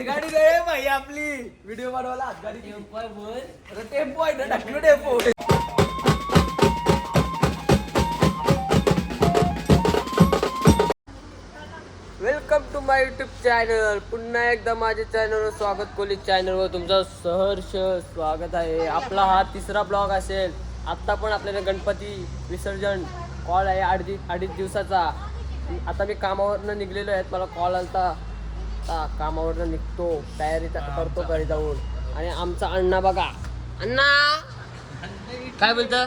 गाडी रे भाई आपली व्हिडिओ बनवायला गाडी टेम्पो आहे ना ढकलू tempo. Welcome to my YouTube channel. पुन्हा एकदा माझ्या चॅनलवर स्वागत. कोहली चॅनलवर तुमचं सहर्ष स्वागत आहे. आपला हा तिसरा ब्लॉग असेल. आत्ता पण आपल्याला गणपती विसर्जन कॉल आहे अडीच दिवसाचा. आता मी कामावरनं निघलेलो आहे. मला कॉल आलता. आता कामावरनं निघतो, तयारी करतो घरी जाऊन. आणि आमचा अण्णा बघा. अण्णा काय बोलतं?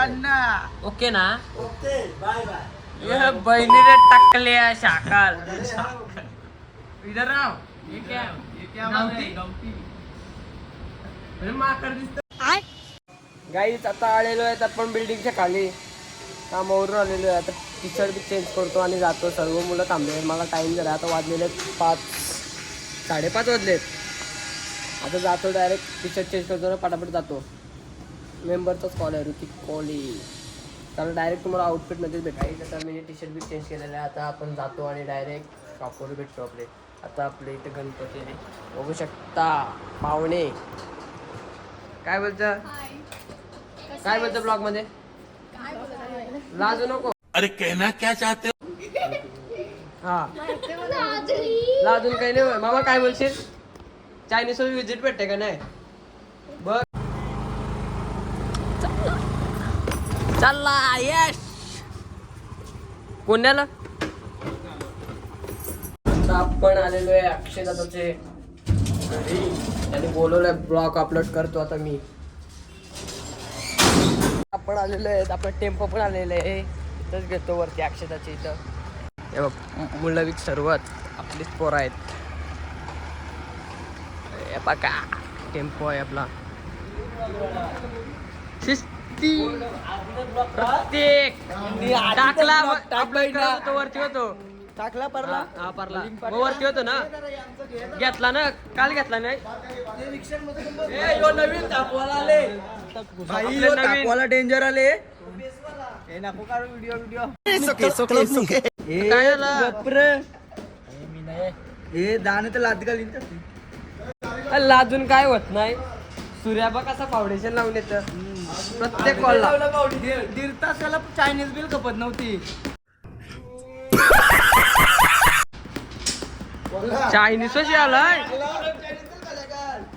अण्णा ओके ना? Okay bye bye. बहिणीने टाकले शाकाल. इधर राव. गाईच आता आलेलो आहे. आपण बिल्डिंगच्या खाली कामावरून आलेलो आहे. आता टी शर्ट बी चेंज करतो आणि जातो. सर्व मुलं थांबले. मला टाईम झाला. आता वाजलेले 5:30 वाजलेत. आता जातो डायरेक्ट टी शर्ट चेंज करतो ना पटापट जातो. मेंबरचाच कॉल आहे, ऋतिक कोहली. तर डायरेक्ट तुम्हाला आउटफिटमध्येच भेटायचं. तर मी टी शर्ट बी चेंज केलेलं आहे. आता आपण जातो आणि डायरेक्ट शॉपवर भेटतो आपले. आता आपले इथे गणपती बघू शकता. पाहुणे काय बोलतं? काय बोलतं ब्लॉग मध्ये? लाजू नको. अरे कहना क्या चाहते हो? हा लाजून काही नाही. मामा काय बोलशील? चायनीज वर विजिट भेटते का नाही? बघ चालला यश कोण्याला. आता आपण आलेलो आहे अक्षय दादाचे घरी. त्यांनी बोलवलंय ब्लॉग अपलोड करतो आता मी. आपण आलेलो आहे. आपला टेम्पो पण आलेलं आहे. इथंच घेतो वरती अक्षदाच्या इथं. हे बघ मुलं सर्वच आपलीच पोरं आहेत. हे बघा टेम्पो आहे आपला. शिस्ती प्रत्येक टाकला वरती होतो. टाकला परला. हा परला वरती होतो ना. घेतला ना काल घेतला नाही. नवीन दाखवायला आले भाई. टाकवाला डेंजर आले. हे नको काढू व्हिडिओ. काय झालं? हे दाणे तर लाद घालीन. लाजून काय होत नाही. सूर्या बघ कसा फाउंडेशन लावून येतं प्रत्येक कॉलला. 1.5 तास त्याला चायनीज बिल खपत नव्हती. चायनीज आलाय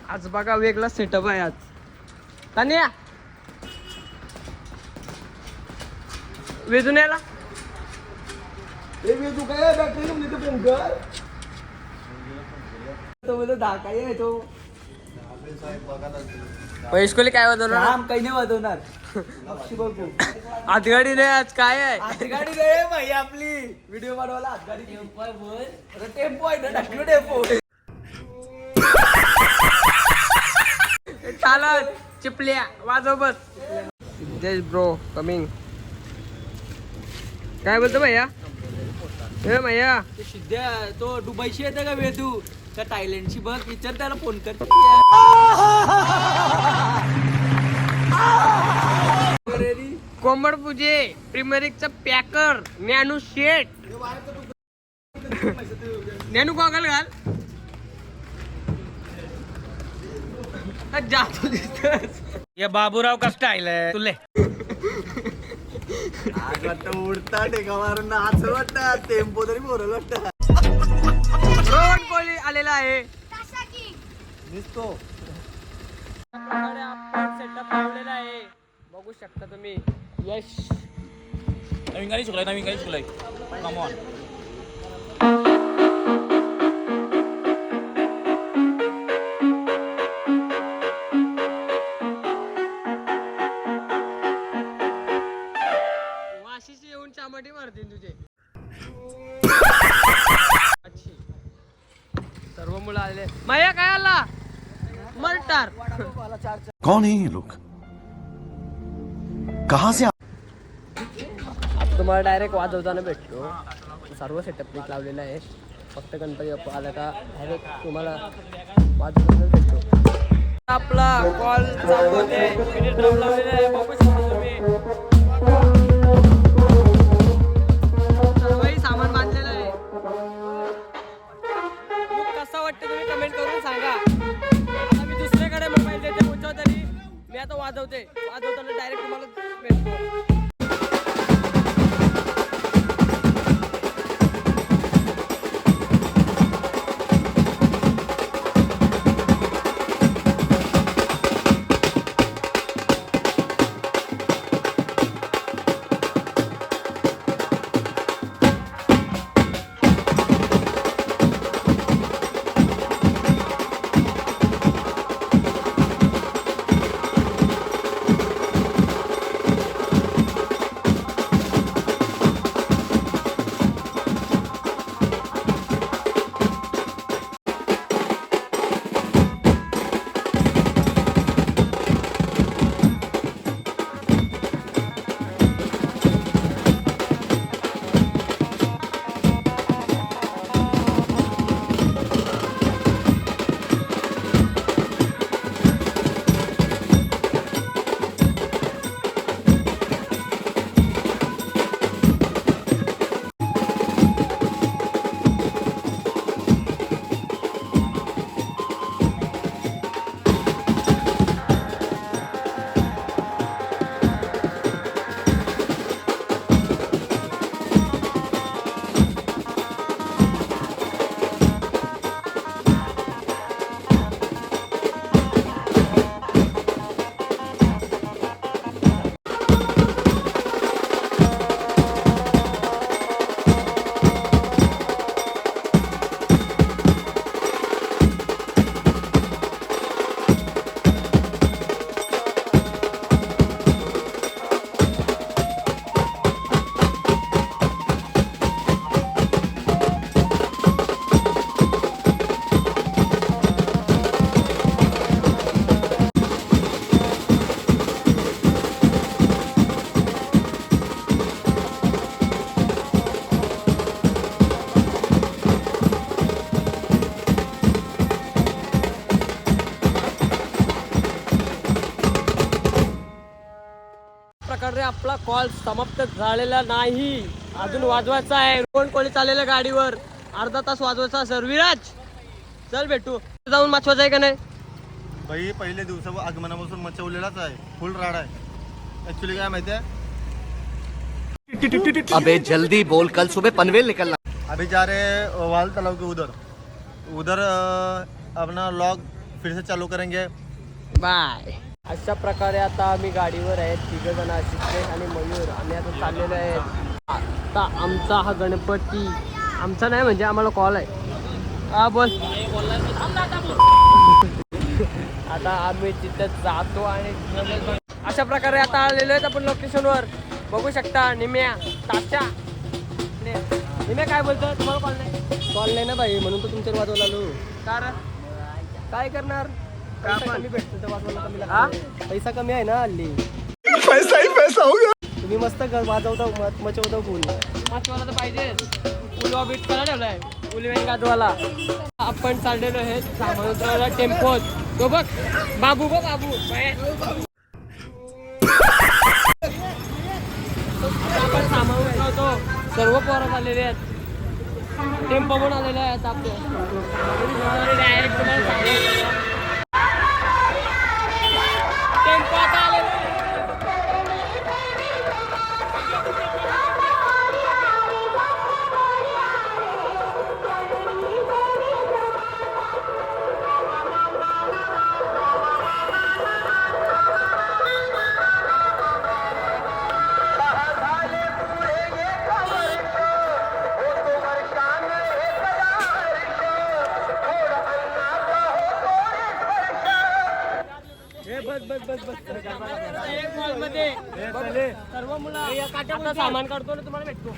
आज. बघा वेगळा सेटअप आहे आज. तान्या वेजून याला तू काय बॅटरी घेऊन येतो पोंगर. तो बोलतो धाका आहे तो. पैसकोली काय वाजवलं? राम काही नाही वाजवणार. अक्षी बघू आतगाडी नाही आज. काय आहे गाडी रे भाई आपली व्हिडिओ बनवायला. गाडी टेम्पो आहे ना ढकलू टेम्पो. चालत चिपल्या वाजव बस. जय ब्रो कमिंग. काय बोलतो भैया? हे भैया सिद्ध्या तो दुबईशी येते का वेदू का थायलंडची? बघ विचार त्याला फोन कर. कोंबड पूजे प्रीमियरिकचा पॅकर ज्ञानू शेट. ज्ञानू गॉगल घाल. जातो दिसतोस. ये बाबूराव का स्टाईल आहे तुले. आज वाटतं उडता टेका मारून नाच वाटतं. टेम्पो तरी बोरल वाटतं. रोहन कोहली आलेला आहे. दिसतो आपण सेटअप लावलेला आहे. बघू शकता तुम्ही. यश नवीन गाडी शिकलाय. Come on. वाशीशी येऊन चामटी मारतील तुझे. सर्व मुलं आलेले. माया काय आला मर्टार. कौन है ये लोग? कहां से? आता तुम्हाला डायरेक्ट वाजवताना भेटतो. सर्व सेटअप नीट लावलेला आहे. फक्त गणपती बाप्पा आला का डायरेक्ट तुम्हाला वाजवताना भेटतो. आपला कॉल चालू आहे. बघू शकता तुम्ही. आता वाजवताना डायरेक्ट तुम्हाला भेटतो. प्रकारे आपला कॉल समाप्त झालेला नाही, अजून वाजवायचा आहे. कोण कोणी चाललेलं गाडीवर अर्धा तास वाजवायचा असेल. विराज चल भेटू. जाऊन माचवायचं आहे का नाही? भाई पहिले दिवसा आगमनापासून मचवलेलाच आहे, फुल राड आहे. ऍक्च्युली काय माहिती आहे, अबे जल्दी बोल, कल सुबह पनवेल निकलना. अभी जा रहे वाल तालाब के उधर अपना लॉग फिर से चालू करेंगे. बाय. अशा प्रकारे आता आम्ही गाडीवर आहेत, 3 जण, आशिष आणि मयूर. आम्ही आता चाललेलो आहे. आता आमचा हा गणपती आमचा नाही म्हणजे आम्हाला कॉल आहे. हा बोल. आता आम्ही तिथे जातो आणि अशा प्रकारे आता आलेलो आहेत आपण लोकेशनवर. बघू शकता निम्या तात्या. निम्या काय बोलतो? तुम्हाला कॉल नाही ना भाई, म्हणून तो तुमच्यावर वाजवला आलो. कारण काय करणार, पैसा कमी भेटतो तर वाजवायला कमी लागतो. पैसा कमी आहे ना हल्ली. पैसा ही पैसा होगा. तुम्ही मस्त वाजवता मचवता फुल. मचवायला तर पाहिजे. फुलवा बीट करा ठेवलाय फुलवेन गाजवाला. आपण चाललेलो आहे सामानुद्राला टेम्पोत. तो बघ बाबू, बघ बाबू. आपण सामान उतरवतो. सर्व पोरं आलेले आहेत. टेम्पो पण आलेले आहेत आपले. डायरेक्ट तुम्हाला सांगू टेम्पो आता आलेला आहे. सर्व मुलं आता सामान काढतो ना, तुम्हाला भेटतो.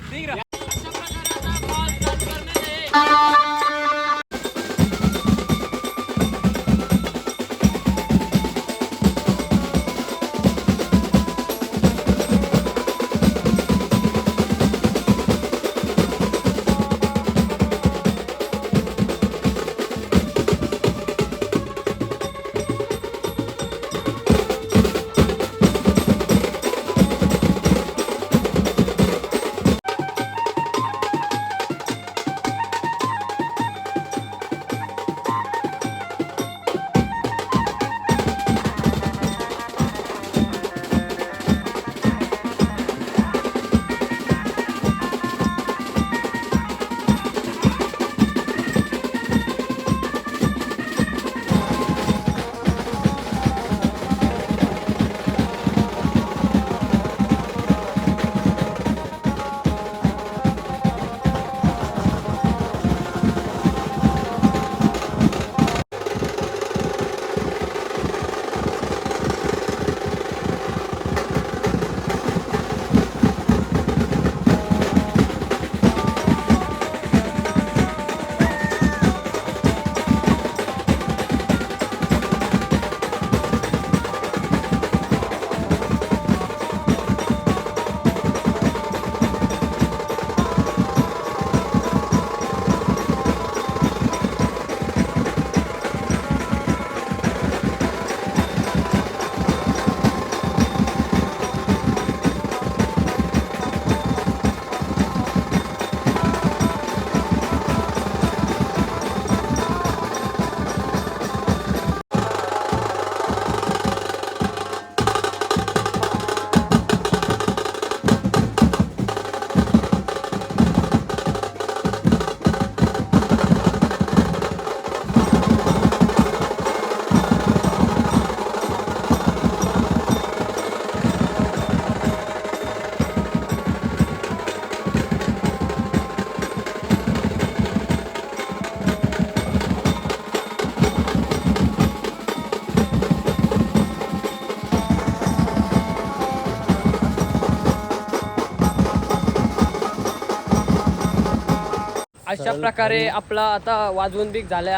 अशा प्रकारे आपला आता वाजवून बीक झालाय.